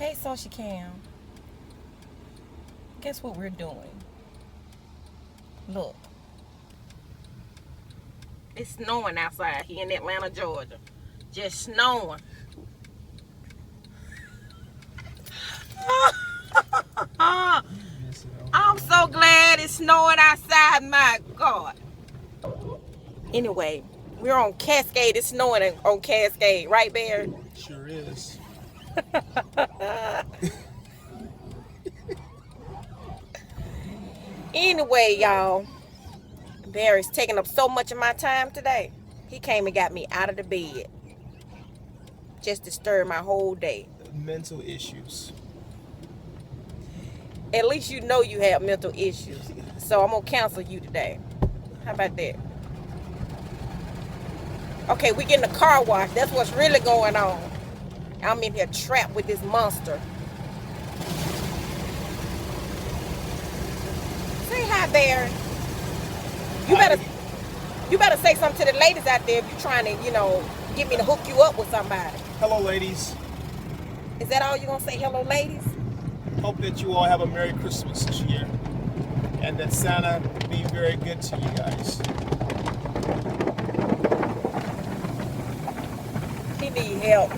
Hey, Social Cam. Guess what we're doing? Look. It's snowing outside here in Atlanta, Georgia. Just snowing. I'm so glad it's snowing outside, my God. Anyway, we're on Cascade. It's snowing on Cascade, right, Bear? Sure is. Anyway, y'all, Bear is taking up so much of my time today. He came and got me out of the bed. Just disturbed my whole day. Mental issues. At least you know you have mental issues. So I'm going to cancel you today. How about that? Okay, we getting a car wash. That's what's really going on. I'm in here trapped with this monster. Say hi, Baron. You better say something to the ladies out there if you're trying to, get me to hook you up with somebody. Hello, ladies. Is that all you're going to say? Hello, ladies? Hope that you all have a Merry Christmas this year. And that Santa be very good to you guys. He need help.